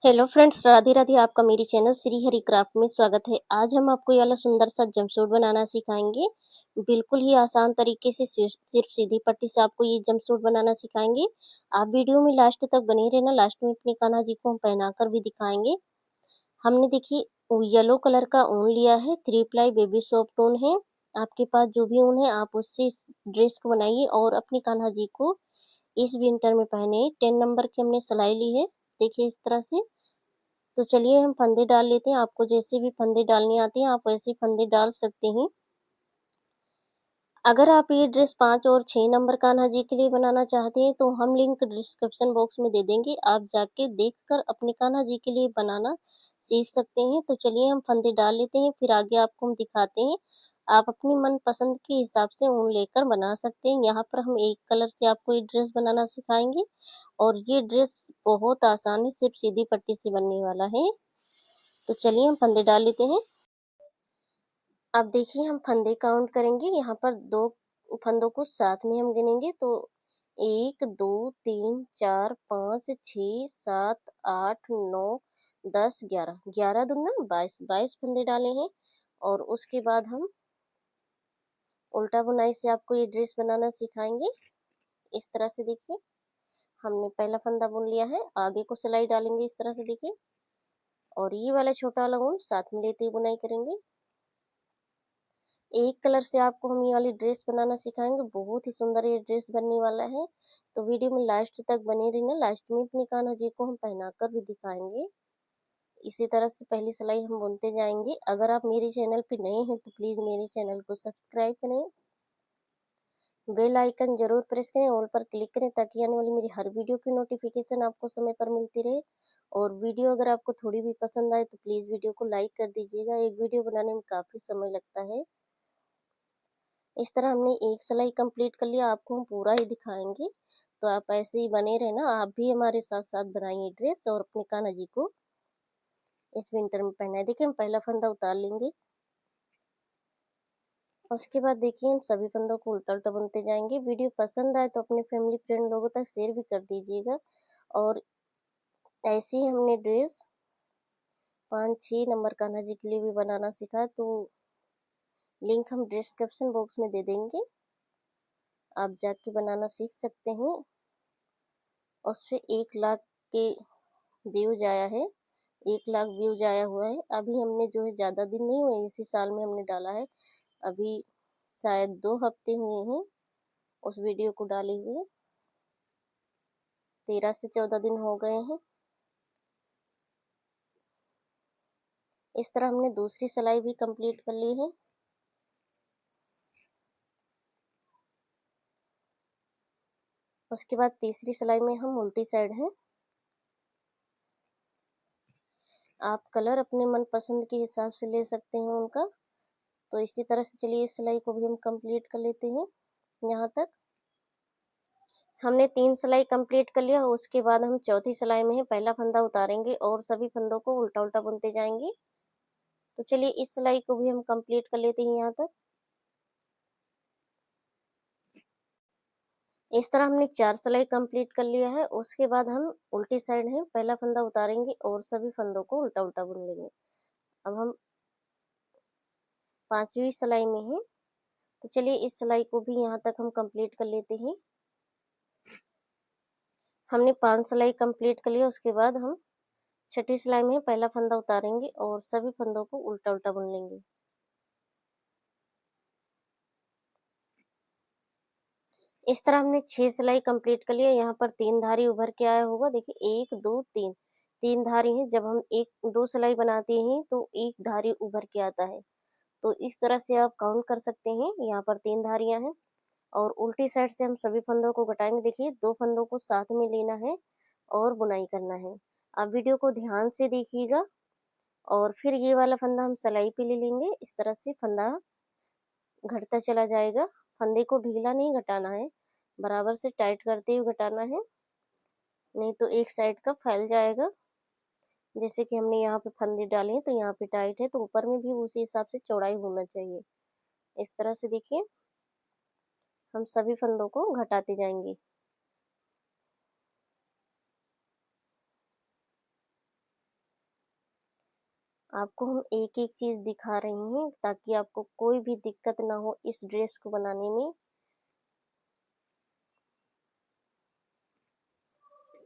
Hello friends, Radhe Radhe. आपका मेरी channel Shri Hari craft में स्वागत है। आज हम आपको ये वाला सुंदर सा जंपसूट बनाना सिखाएंगे। बिल्कुल ही आसान तरीके से सिर्फ सीधी पट्टी से आपको ये जंपसूट बनाना सिखाएंगे। आप वीडियो में लास्ट तक बने रहना। लास्ट में अपनी कान्हा जी को हम पहनाकर भी दिखाएंगे। हमने देखिए येलो कलर का ऊन लिया है, 3 प्लाई बेबी सॉफ्ट ऊन है। आपके पास जो भी ऊन है आप उससे इस ड्रेस को बनाइए और अपनी कान्हा जी को इस विंटर में पहने। 10 नंबर की हमने सिलाई ली है, देखिए इस तरह से। तो चलिए हम फंदे डाल लेते हैं। आपको जैसे भी फंदे डालनी आती हैं आप वैसे फंदे डाल सकते हैं। अगर आप ये ड्रेस 5 और 6 नंबर कान्हा जी के लिए बनाना चाहते हैं तो हम लिंक डिस्क्रिप्शन बॉक्स में दे देंगे। आप जाके देखकर अपने कान्हा जी के लिए बनाना सीख सकते हैं। तो चलिए हम फंदे डाल लेते हैं, फिर आगे आपको हम दिखाते हैं। आप अपनी मनपसंद के हिसाब से ऊन लेकर बना सकते हैं। यहाँ पर हम एक कलर से आपको ये ड्रेस बनाना सिखाएंगे और ये ड्रेस बहुत आसान है, सिर्फ सीधी पट्टी से बनने वाला है। तो चलिए हम फंदे डाल लेते हैं। अब देखिए हम फंदे काउंट करेंगे। यहाँ पर 2 फंदों को साथ में हम गिनेंगे तो 1 2 3 4 5 6 7 8 9 10 11, 11 दूना 22, 22 फंदे डाले हैं। और उसके बाद हम उल्टा बुनाई से आपको ये ड्रेस बनाना सिखाएंगे। इस तरह से देखिए हमने पहला फंदा बुन लिया है, आगे को सिलाई डालेंगे इस तरह से देखिए। और ये वाला छोटा वाला ऊन साथ में लेते हुए बुनाई करेंगे। एक कलर से आपको हम ये वाली ड्रेस बनाना सिखाएंगे। बहुत ही सुंदर ये ड्रेस बनने वाला है। तो वीडियो में लास्ट तक बने रहना। लास्ट में अपनी कान्हा जी को हम पहनाकर भी दिखाएंगे। इसी तरह से पहली सिलाई हम बुनते जाएंगे। अगर आप मेरे चैनल पे नए हैं तो प्लीज मेरे चैनल को सब्सक्राइब करें, बेल आइकन जरूर प्रेस करें, ऑल पर क्लिक करें ताकि आने वाली मेरी हर वीडियो की नोटिफिकेशन आपको समय पर मिलती रहे। और वीडियो अगर आपको थोड़ी भी पसंद आए तो प्लीज वीडियो को लाइक कर दीजिएगा। एक वीडियो बनाने में काफी समय लगता है। इस तरह हमने एक सिलाई कंप्लीट कर लिया, आपको हम पूरा ही दिखाएंगे। तो आप ऐसे ही बने रहना, आप भी हमारे साथ साथ बनाइए ड्रेस और अपने कान्हा जी को इस विंटर में पहनाए। देखिए हम पहला फंदा उतार लेंगे। उसके बाद देखिए हम सभी फंदों को उल्टा उल्टा बुनते जाएंगे। वीडियो पसंद आए तो अपने फैमिली फ्रेंड लोगों तक शेयर भी कर दीजिएगा। और ऐसे ही हमने ड्रेस 5-6 नंबर कान्हा जी के लिए भी बनाना सीखा, तो लिंक हम डिस्क्रिप्शन बॉक्स में दे देंगे, आप जाके बनाना सीख सकते हैं। उस पे 1 लाख के व्यूज आया है, 1 लाख व्यूज आया हुआ है। अभी हमने जो है ज़्यादा दिन नहीं हुए, इसी साल में हमने डाला है। अभी शायद 2 हफ्ते हुए हैं उस वीडियो को डाले हुए, 13 से 14 दिन हो गए हैं। इस तरह हमने दूसरी सिलाई भी कंप्लीट कर ली है। उसके बाद तीसरी सिलाई में हम उल्टी साइड हैं। आप कलर अपने मन पसंद के हिसाब से ले सकते हैं उनका। तो इसी तरह से चलिए इस सिलाई को भी हम कंप्लीट कर लेते हैं। यहाँ तक हमने 3 सिलाई कंप्लीट कर लिया। उसके बाद हम चौथी सिलाई में है, पहला फंदा उतारेंगे और सभी फंदों को उल्टा उल्टा बुनते जाएंगे। तो चलिए इस सिलाई को भी हम कंप्लीट कर लेते हैं। यहाँ तक इस तरह हमने 4 सिलाई कंप्लीट कर लिया है। उसके बाद हम उल्टी साइड है, पहला फंदा उतारेंगे और सभी फंदों को उल्टा उल्टा बुन लेंगे। अब हम 5वीं सिलाई में हैं। तो चलिए इस सिलाई को भी यहाँ तक हम कंप्लीट कर लेते हैं। हमने 5 सिलाई कंप्लीट कर लिया। उसके बाद हम छठी सिलाई में पहला फंदा उतारेंगे और सभी फंदों को उल्टा उल्टा बुन लेंगे। इस तरह हमने 6 सिलाई कंप्लीट कर लिया। यहाँ पर 3 धारी उभर के आया होगा, देखिए 1 2 3, 3 धारी हैं। जब हम 1 2 सिलाई बनाते हैं तो 1 धारी उभर के आता है। तो इस तरह से आप काउंट कर सकते हैं। यहाँ पर 3 धारियां हैं और उल्टी साइड से हम सभी फंदों को घटाएंगे। देखिए 2 फंदों को साथ में लेना है और बुनाई करना है। आप वीडियो को ध्यान से देखिएगा। और फिर ये वाला फंदा हम सिलाई पे ले लेंगे। इस तरह से फंदा घटता चला जाएगा। फंदे को ढीला नहीं घटाना है, बराबर से टाइट करते हुए घटाना है, नहीं तो एक साइड का फैल जाएगा। जैसे कि हमने यहाँ पे फंदे डाले हैं तो यहाँ पे टाइट है, तो ऊपर में भी उसी हिसाब से चौड़ाई होना चाहिए। इस तरह से देखिए हम सभी फंदों को घटाते जाएंगे। आपको हम एक-एक चीज़ दिखा रहे हैं ताकि आपको कोई भी दिक्कत ना हो इस ड्रेस को बनाने में।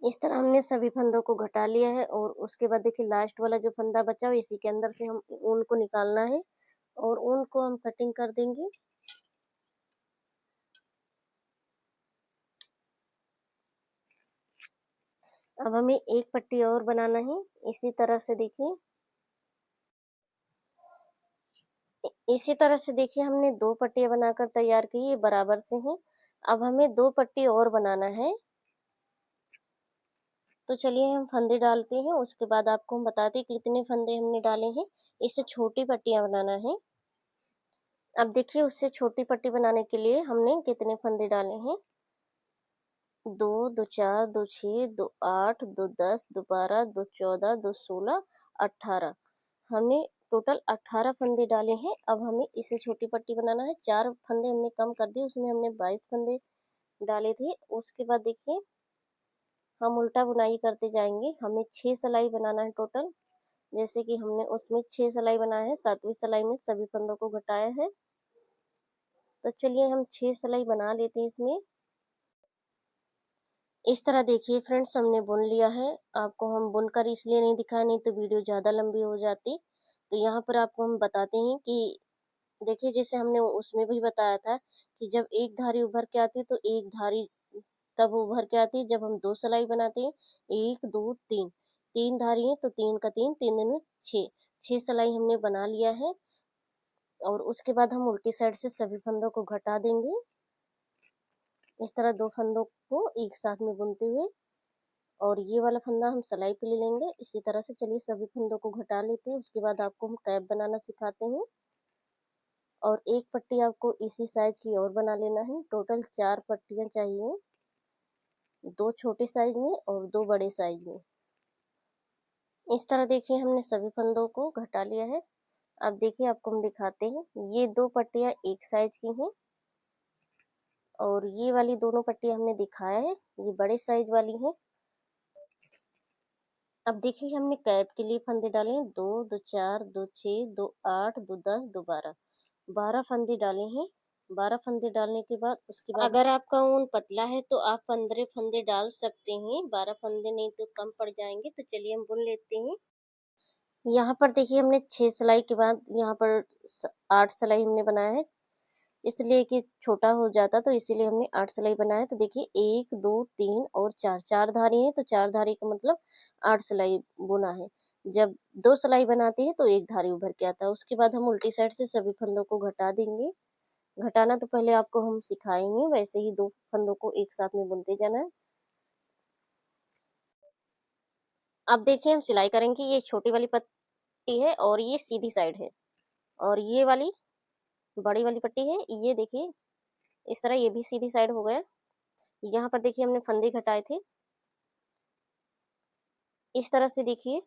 इस तरह हमने सभी फंदों को घटा लिया है और उसके बाद देखिए लास्ट वाला जो फंदा बचा हुआ इसी के अंदर से हम ऊन को निकालना है और ऊन को हम कटिंग कर देंगे। अब हमें एक पट्टी और बनाना है इसी तरह से देखिए। इसी तरह से देखिए हमने 2 पट्टियाँ बनाकर तैयार की, ये बराबर से हैं। अब हमें 2 पट्टी और बनाना है। तो चलिए हम फंदे डालते हैं, उसके बाद आपको हम बताते हैं कितने फंदे हमने डाले हैं। इससे छोटी पट्टियाँ बनाना है। अब देखिए उससे छोटी पट्टी बनाने के लिए हमने कितने फंदे डाले हैं। 2, 2 4, 2 6, 2 8, 2 10, 2 12, 2 14, 2 16, 18। हमने टोटल 18 फंदे डाले हैं। अब हमें इससे छोटी पट्टी बनाना है। 4 फंदे हमने कम कर दिए, उसमें हमने 22 फंदे डाले थे। उसके बाद देखिए हम उल्टा बुनाई करते जाएंगे। हमें 6 सिलाई बनाना है टोटल। जैसे कि हमने उसमें 6 सिलाई बनाया है, 7वीं सिलाई में सभी फंदों को घटाया है। तो चलिए हम 6 सिलाई बना लेते हैं इसमें। इस तरह देखिए फ्रेंड्स हमने बुन लिया है। आपको हम बुनकर इसलिए नहीं दिखाया, नहीं तो वीडियो ज़्यादा लंबी हो जाती। तो यहाँ पर आपको हम बताते हैं कि देखिए जैसे हमने उसमें भी बताया था कि जब एक धारी उभर के आती है तो एक धारी तब उभर के आती है जब हम 2 सिलाई बनाते हैं। 1 2 3, 3 धारी है तो 3 का 3, 3 दूनी 6, 6 सिलाई हमने बना लिया है। और उसके बाद हम उल्टी साइड से सभी फंदों को घटा देंगे। इस तरह 2 फंदों को एक साथ में बुनते हुए और ये वाला फंदा हम सिलाई पे ले लेंगे। इसी तरह से चलिए सभी फंदों को घटा लेते हैं। उसके बाद आपको हम कैप बनाना सिखाते हैं और एक पट्टी आपको इसी साइज की और बना लेना है। टोटल 4 पट्टियाँ चाहिए, 2 छोटे साइज में और 2 बड़े साइज में। इस तरह देखिए हमने सभी फंदों को घटा लिया है। अब देखिए आपको हम दिखाते हैं, ये 2 पट्टियाँ एक साइज की हैं और ये वाली दोनों पट्टियाँ हमने दिखाया है, ये बड़े साइज वाली हैं। अब देखिए हमने कैप के लिए फंदे डाले हैं 2, 2 4, 2 6, 2 8, 2 10, 2 12, 12 फंदे डाले हैं। 12 फंदे डालने के बाद उसके बाद अगर आपका ऊन पतला है तो आप 15 फंदे डाल सकते हैं। 12 फंदे नहीं तो कम पड़ जाएंगे। तो चलिए हम बुन लेते हैं। यहाँ पर देखिए हमने 6 सिलाई के बाद यहाँ पर 8 सिलाई हमने बनाया है, इसलिए कि छोटा हो जाता तो इसीलिए हमने 8 सिलाई बनाया। तो देखिए 1 2 3 और 4, 4 धारी है तो 4 धारी का मतलब 8 सिलाई बुना है। जब 2 सिलाई बनाते हैं तो एक धारी उभर के आता है। उसके बाद हम उल्टी साइड से सभी फंदों को घटा देंगे। घटाना तो पहले आपको हम सिखाएंगे, वैसे ही 2 फंदों को एक साथ में बुनते जाना है। अब देखिए हम सिलाई करेंगे, ये छोटी वाली पट्टी है और ये सीधी साइड है और ये वाली बड़ी वाली पट्टी है। ये देखिए इस तरह ये भी सीधी साइड हो गया। यहाँ पर देखिए हमने फंदे घटाए थे। इस तरह से देखिए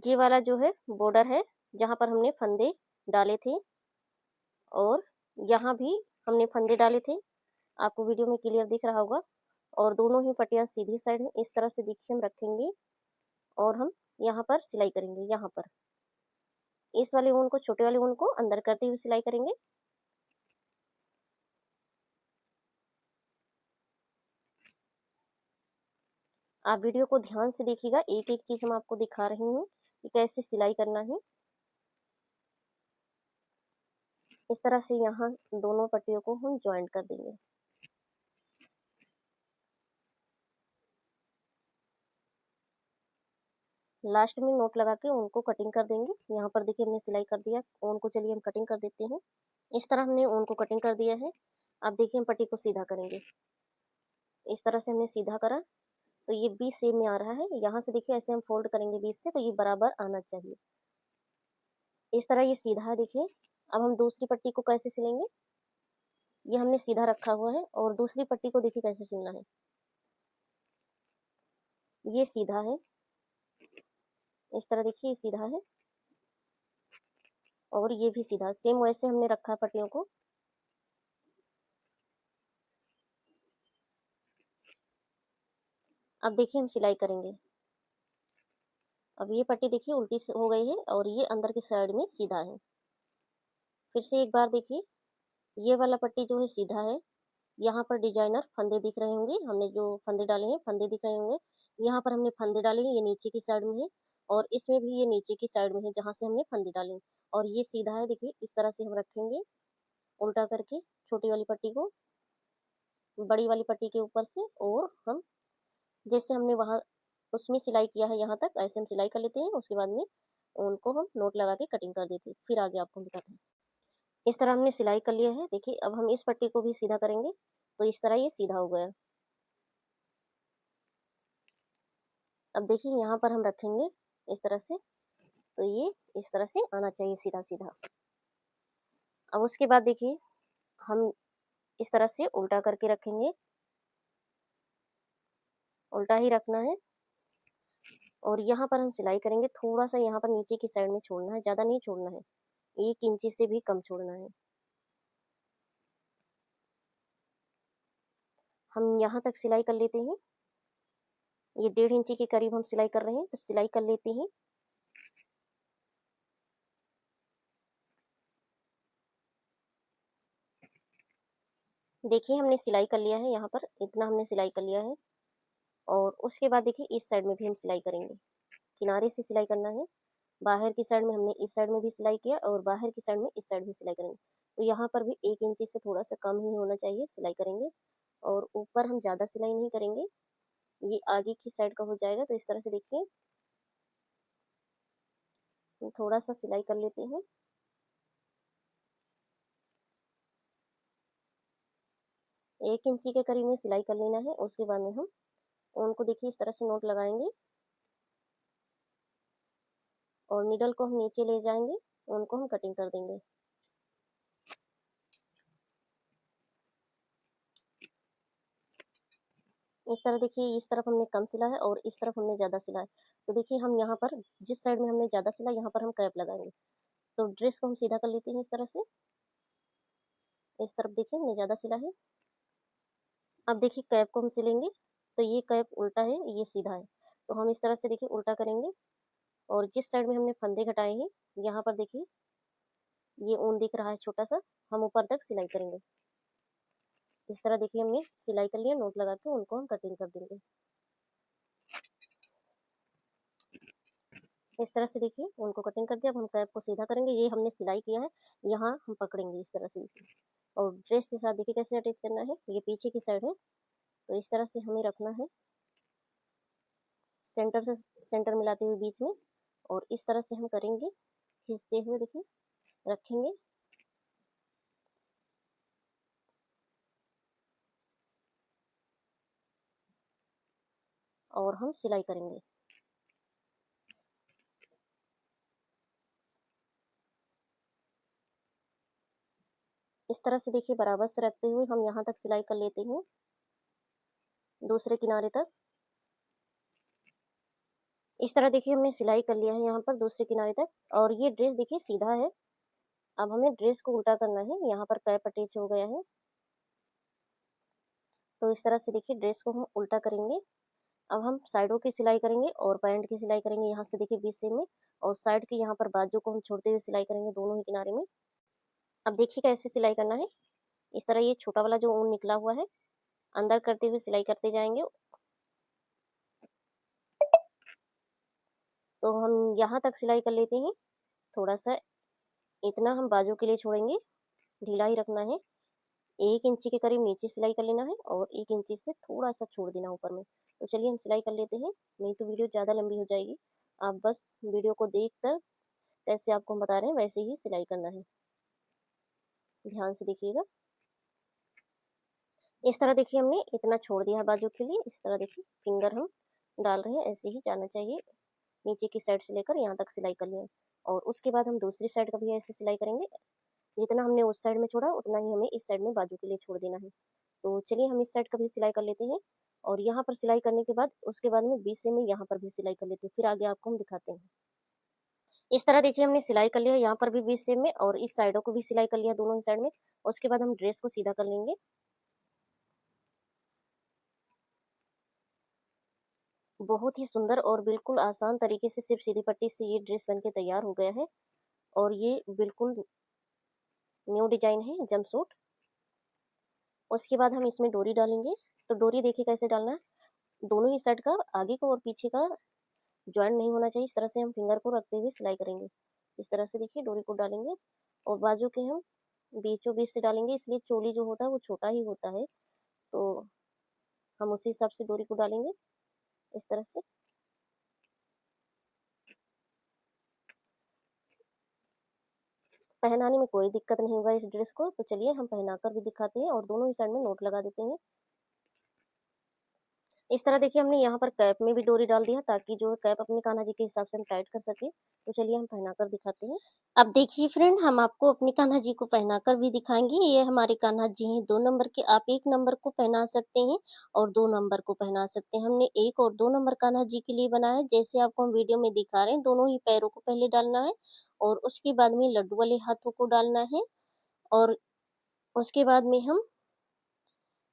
ये वाला जो है बॉर्डर है जहाँ पर हमने फंदे डाले थे और यहाँ भी हमने फंदे डाले थे। आपको वीडियो में क्लियर दिख रहा होगा। और दोनों ही पट्टियाँ सीधी साइड है। इस तरह से देखिए हम रखेंगे और हम यहाँ पर सिलाई करेंगे। यहाँ पर इस वाले ऊन को, छोटे वाले ऊन को अंदर करते हुए सिलाई करेंगे। आप वीडियो को ध्यान से देखिएगा, एक एक चीज हम आपको दिखा रही हूँ कि कैसे सिलाई करना है। इस तरह से यहाँ दोनों पट्टियों को हम ज्वाइंट कर देंगे। लास्ट में नोट लगा के ऊन को कटिंग कर देंगे। यहाँ पर देखिए हमने सिलाई कर दिया ऊन को। चलिए हम कटिंग कर देते हैं। इस तरह हमने ऊन को कटिंग कर दिया है। अब देखिए हम पट्टी को सीधा करेंगे। इस तरह से हमने सीधा करा तो ये बीच सेम में आ रहा है। यहाँ से देखिए ऐसे हम फोल्ड करेंगे बीच से तो ये बराबर आना चाहिए। इस तरह ये सीधा है देखिए। अब हम दूसरी पट्टी को कैसे सिलेंगे, ये हमने सीधा रखा हुआ है और दूसरी पट्टी को देखिए कैसे सिलना है। ये सीधा है, इस तरह देखिए ये सीधा है और ये भी सीधा, सेम वैसे हमने रखा है पट्टियों को। अब देखिए हम सिलाई करेंगे। अब ये पट्टी देखिए उल्टी से हो गई है और ये अंदर की साइड में सीधा है। फिर से एक बार देखिए, ये वाला पट्टी जो है सीधा है। यहाँ पर डिजाइनर फंदे दिख रहे होंगे, हमने जो फंदे डाले हैं फंदे दिख रहे होंगे। यहाँ पर हमने फंदे डाले हैं, ये नीचे की साइड में है और इसमें भी ये नीचे की साइड में है जहाँ से हमने फंदे डाले हैं। और ये सीधा है, देखिए इस तरह से हम रखेंगे उल्टा करके छोटी वाली पट्टी को बड़ी वाली पट्टी के ऊपर से, और हम जैसे हमने वहाँ उसमें सिलाई किया है यहाँ तक ऐसे हम सिलाई कर लेते हैं। उसके बाद में उनको हम नोट लगा के कटिंग कर देते हैं। फिर आगे आपको दिखाते हैं। इस तरह हमने सिलाई कर लिया है। देखिए अब हम इस पट्टी को भी सीधा करेंगे तो इस तरह ये सीधा हो गया। अब देखिए यहाँ पर हम रखेंगे इस तरह से, तो ये इस तरह से आना चाहिए सीधा सीधा। अब उसके बाद देखिए हम इस तरह से उल्टा करके रखेंगे, उल्टा ही रखना है। और यहाँ पर हम सिलाई करेंगे, थोड़ा सा यहाँ पर नीचे की साइड में छोड़ना है, ज़्यादा नहीं छोड़ना है, 1 इंची से भी कम छोड़ना है। हम यहाँ तक सिलाई कर लेते हैं। ये 1.5 इंची के करीब हम सिलाई कर रहे हैं, तो सिलाई कर लेते हैं। देखिए हमने सिलाई कर लिया है, यहाँ पर इतना हमने सिलाई कर लिया है। और उसके बाद देखिए इस साइड में भी हम सिलाई करेंगे, किनारे से सिलाई करना है। बाहर की साइड में हमने इस साइड में भी सिलाई किया और बाहर की साइड में इस साइड भी सिलाई करेंगे। तो यहाँ पर भी 1 इंची से थोड़ा सा कम ही होना चाहिए सिलाई करेंगे। और ऊपर हम ज़्यादा सिलाई नहीं करेंगे, ये आगे की साइड का हो जाएगा। तो इस तरह से देखिए थोड़ा सा सिलाई कर लेते हैं। 1 इंची के करीब में सिलाई कर लेना है। उसके बाद में हम उनको देखिए इस तरह से नोट लगाएंगे और निडल को हम नीचे ले जाएंगे, उनको हम कटिंग कर देंगे। इस तरह देखिए, इस तरफ हमने कम सिला है और इस तरफ हमने ज़्यादा सिला है। तो देखिए हम यहाँ पर जिस साइड में हमने ज़्यादा सिला यहाँ पर हम कैप लगाएंगे। तो ड्रेस को हम सीधा कर लेते हैं इस तरह से। इस तरफ देखिए हमने ज़्यादा सिला है। अब देखिए कैप को हम सिलेंगे, तो ये कैप उल्टा है, ये सीधा है। तो हम इस तरह से देखिए उल्टा करेंगे और जिस साइड में हमने फंदे घटाए हैं यहाँ पर देखिए ये ऊन दिख रहा है छोटा सा, हम ऊपर तक सिलाई करेंगे। इस तरह देखिए हमने सिलाई कर लिया, नोट लगा के उनको हम कटिंग कर देंगे। इस तरह से देखिए उनको कटिंग कर दिया। अब हम कैप को सीधा करेंगे, ये हमने सिलाई किया है, यहाँ हम पकड़ेंगे इस तरह से। और ड्रेस के साथ देखिए कैसे अटैच करना है, ये पीछे की साइड है तो इस तरह से हमें रखना है, सेंटर से सेंटर मिलाते हुए बीच में। और इस तरह से हम करेंगे, खींचते हुए देखिए रखेंगे और हम सिलाई करेंगे। इस तरह से देखिए बराबर से रखते हुए हम यहाँ तक सिलाई कर लेते हैं, दूसरे किनारे तक। इस तरह देखिए हमने सिलाई कर लिया है यहाँ पर दूसरे किनारे तक। और ये ड्रेस देखिए सीधा है। अब हमें ड्रेस को उल्टा करना है, यहाँ पर कैप अटैच हो गया है। तो इस तरह से देखिए ड्रेस को हम उल्टा करेंगे। अब हम साइडों की सिलाई करेंगे और पैंट की सिलाई करेंगे, यहाँ से देखिए बीच से में। और साइड के यहाँ पर बाजू को हम छोड़ते हुए सिलाई करेंगे दोनों ही किनारे में। अब देखिए कैसे सिलाई करना है, इस तरह ये छोटा वाला जो ऊन निकला हुआ है अंदर करते हुए सिलाई करते जाएंगे। तो हम यहाँ तक सिलाई कर लेते हैं, थोड़ा सा इतना हम बाजू के लिए छोड़ेंगे, ढीला ही रखना है। 1 इंची के करीब नीचे सिलाई कर लेना है और 1 इंची से थोड़ा सा छोड़ देना ऊपर में। तो चलिए हम सिलाई कर लेते हैं, नहीं तो वीडियो ज़्यादा लंबी हो जाएगी। आप बस वीडियो को देख कर जैसे आपको हम बता रहे हैं वैसे ही सिलाई करना है, ध्यान से देखिएगा। इस तरह देखिए हमने इतना छोड़ दिया है बाजू के लिए। इस तरह देखिए फिंगर हम डाल रहे हैं, ऐसे ही जाना चाहिए, नीचे की साइड से लेकर यहाँ तक सिलाई कर लिया। और उसके बाद हम दूसरी साइड का भी ऐसे सिलाई करेंगे, जितना हमने उस साइड में छोड़ा उतना ही हमें इस साइड में बाजू के लिए छोड़ देना है। तो चलिए हम इस साइड का भी सिलाई कर लेते हैं। और यहाँ पर सिलाई करने के बाद उसके बाद में बीच में यहाँ पर भी सिलाई कर लेते हैं, फिर आगे आपको हम दिखाते हैं। इस तरह देखिए हमने सिलाई कर लिया यहाँ पर भी बीच में और इस साइडों को भी सिलाई कर लिया दोनों ही साइड में। उसके बाद हम ड्रेस को सीधा कर लेंगे। बहुत ही सुंदर और बिल्कुल आसान तरीके से सिर्फ सीधी पट्टी से ये ड्रेस बनके तैयार हो गया है। और ये बिल्कुल न्यू डिजाइन है जंपसूट। उसके बाद हम इसमें डोरी डालेंगे। तो डोरी देखिए कैसे डालना है, दोनों ही साइड का, आगे का और पीछे का जॉइंट नहीं होना चाहिए। इस तरह से हम फिंगर को रखते हुए सिलाई करेंगे। इस तरह से देखिए डोरी को डालेंगे और बाजू के हम बीचों बीच से डालेंगे, इसलिए चोली जो होता है वो छोटा ही होता है, तो हम उसी हिसाब से डोरी को डालेंगे इस तरह से। पहनाने में कोई दिक्कत नहीं होगा इस ड्रेस को। तो चलिए हम पहनाकर भी दिखाते हैं और दोनों ही साइड में नोट लगा देते हैं। इस तरह देखिए हमने यहाँ पर कैप में भी डोरी डाल दिया, ताकि जो कैप अपने कान्हा जी के हिसाब से हम टाइट कर सके। तो चलिए हम पहनाकर दिखाते हैं। अब देखिए फ्रेंड, हम आपको अपने कान्हा जी को पहनाकर भी दिखाएंगे। ये हमारे कान्हा जी हैं 2 नंबर के। आप 1 नंबर को पहना सकते हैं और 2 नंबर को पहना सकते हैं। हमने 1 और 2 नंबर कान्हा जी के लिए बनाया है। जैसे आपको हम वीडियो में दिखा रहे हैं, दोनों ही पैरों को पहले डालना है और उसके बाद में लड्डू वाले हाथों को डालना है और उसके बाद में हम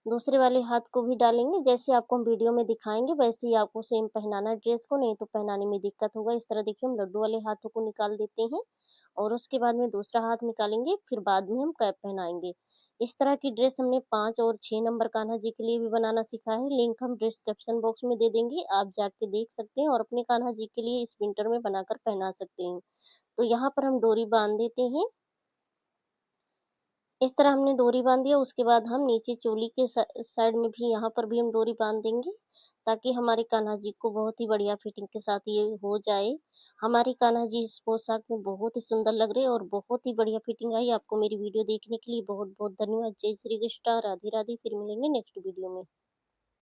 दूसरे वाले हाथ को भी डालेंगे। जैसे आपको हम वीडियो में दिखाएंगे वैसे ही आपको सेम पहनाना है ड्रेस को, नहीं तो पहनाने में दिक्कत होगा। इस तरह देखिए हम लड्डू वाले हाथों को निकाल देते हैं और उसके बाद में दूसरा हाथ निकालेंगे, फिर बाद में हम कैप पहनाएंगे। इस तरह की ड्रेस हमने 5 और 6 नंबर कान्हा जी के लिए भी बनाना सीखा है। लिंक हम डिस्क्रिप्शन बॉक्स में दे देंगे, आप जाके देख सकते हैं और अपने कान्हा जी के लिए इस विंटर में बनाकर पहना सकते हैं। तो यहाँ पर हम डोरी बांध देते हैं। इस तरह हमने डोरी बांध दिया। उसके बाद हम नीचे चोली के साइड में भी यहाँ पर भी हम डोरी बांध देंगे, ताकि हमारे कान्हा जी को बहुत ही बढ़िया फिटिंग के साथ ये हो जाए। हमारे कान्हा जी इस पोशाक में बहुत ही सुंदर लग रहे हैं और बहुत ही बढ़िया फिटिंग आई। आपको मेरी वीडियो देखने के लिए बहुत बहुत धन्यवाद। जय श्री कृष्णा, राधे राधे। फिर मिलेंगे नेक्स्ट वीडियो में।